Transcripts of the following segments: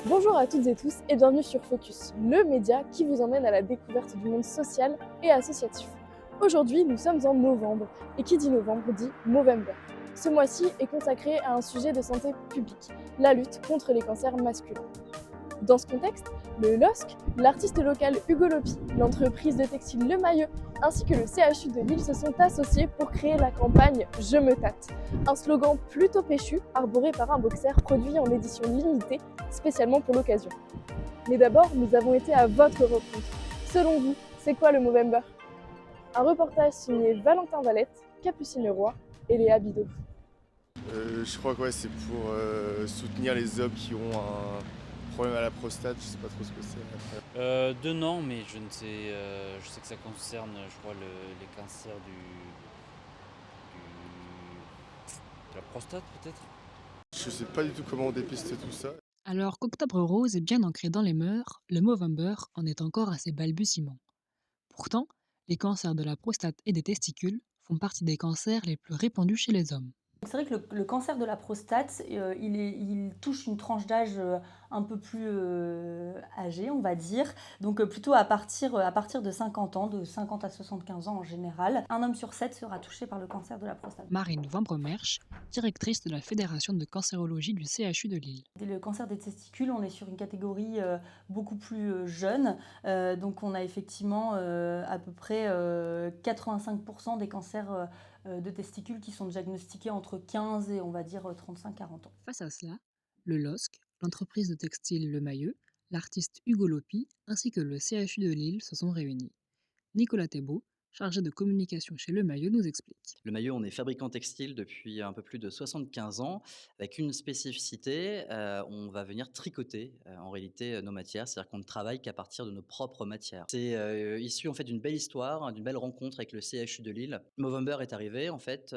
Bonjour à toutes et tous et bienvenue sur Focus, le média qui vous emmène à la découverte du monde social et associatif. Aujourd'hui, nous sommes en novembre et qui dit novembre dit Movember. Ce mois-ci est consacré à un sujet de santé publique, la lutte contre les cancers masculins. Dans ce contexte, le LOSC, l'artiste local Hugo Lopi, l'entreprise de textile Le Maillot ainsi que le CHU de Lille se sont associés pour créer la campagne Je me tâte, un slogan plutôt péchu arboré par un boxer produit en édition limitée spécialement pour l'occasion. Mais d'abord, nous avons été à votre rencontre. Selon vous, c'est quoi le Movember? Un reportage signé Valentin Valette, Capucine Roy et Léa Bidot. Je crois que ouais, c'est pour soutenir les hommes qui ont un problème à la prostate, je sais pas trop ce que c'est. Deux non, mais je sais que ça concerne, je crois, les cancers de la prostate peut-être. Je sais pas du tout comment on dépiste tout ça. Alors qu'Octobre Rose est bien ancré dans les mœurs, le Movember en est encore à ses balbutiements. Pourtant, les cancers de la prostate et des testicules font partie des cancers les plus répandus chez les hommes. C'est vrai que le cancer de la prostate, il touche une tranche d'âge un peu plus âgée, on va dire. Donc plutôt à partir de 50 ans, de 50 à 75 ans en général. Un homme sur 7 sera touché par le cancer de la prostate. Marine Van Bromersch, directrice de la Fédération de cancérologie du CHU de Lille. Le cancer des testicules, on est sur une catégorie beaucoup plus jeune. Donc on a effectivement à peu près 85% des cancers de testicules qui sont diagnostiqués entre 15 et on va dire 35-40 ans. Face à cela, le LOSC, l'entreprise de textile Le Maillot, l'artiste Hugo Lopi ainsi que le CHU de Lille se sont réunis. Nicolas Thébault, chargé de communication chez Le Maillot, nous explique. Le Maillot, on est fabricant textile depuis un peu plus de 75 ans, avec une spécificité, on va venir tricoter, en réalité, nos matières. C'est-à-dire qu'on ne travaille qu'à partir de nos propres matières. C'est, issu en fait d'une belle histoire, hein, d'une belle rencontre avec le CHU de Lille. Movember est arrivé en fait,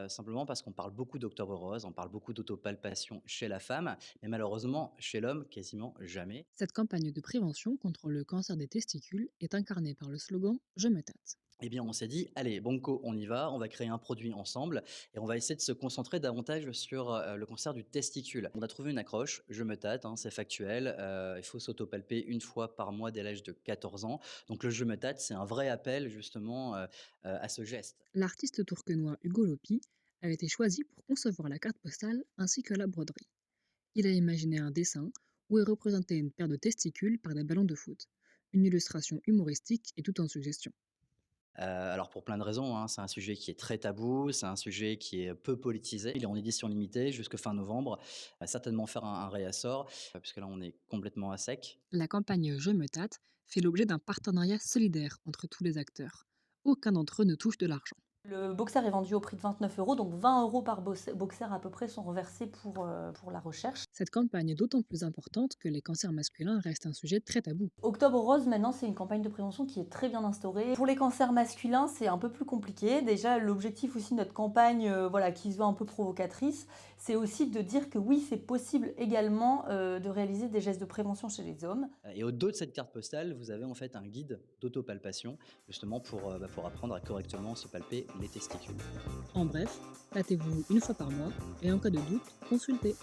simplement parce qu'on parle beaucoup d'Octobre Rose, on parle beaucoup d'autopalpation chez la femme, mais malheureusement chez l'homme, quasiment jamais. Cette campagne de prévention contre le cancer des testicules est incarnée par le slogan Je me tâte. Eh bien, on s'est dit: «Allez, banco, on y va, on va créer un produit ensemble et on va essayer de se concentrer davantage sur, le cancer du testicule». On a trouvé une accroche, je me tâte, hein, c'est factuel, il faut s'autopalper une fois par mois dès l'âge de 14 ans. Donc le je me tâte, c'est un vrai appel justement, à ce geste. L'artiste tourquenois Hugo Lopi a été choisi pour concevoir la carte postale ainsi que la broderie. Il a imaginé un dessin où est représentée une paire de testicules par des ballons de foot, une illustration humoristique et tout en suggestion. Alors pour plein de raisons, hein, c'est un sujet qui est très tabou, c'est un sujet qui est peu politisé. Il est en édition limitée jusque fin novembre, va certainement faire un réassort, puisque là on est complètement à sec. La campagne Je me tâte fait l'objet d'un partenariat solidaire entre tous les acteurs. Aucun d'entre eux ne touche de l'argent. Le boxer est vendu au prix de 29 euros, donc 20 euros par boxer à peu près sont reversés pour la recherche. Cette campagne est d'autant plus importante que les cancers masculins restent un sujet très tabou. Octobre Rose, maintenant, c'est une campagne de prévention qui est très bien instaurée. Pour les cancers masculins, c'est un peu plus compliqué. Déjà, l'objectif aussi de notre campagne, voilà, qui se veut un peu provocatrice, c'est aussi de dire que oui, c'est possible également de réaliser des gestes de prévention chez les hommes. Et au dos de cette carte postale, vous avez en fait un guide d'autopalpation, justement pour apprendre à correctement se palper les testicules. En bref, tâtez-vous une fois par mois et en cas de doute, consultez.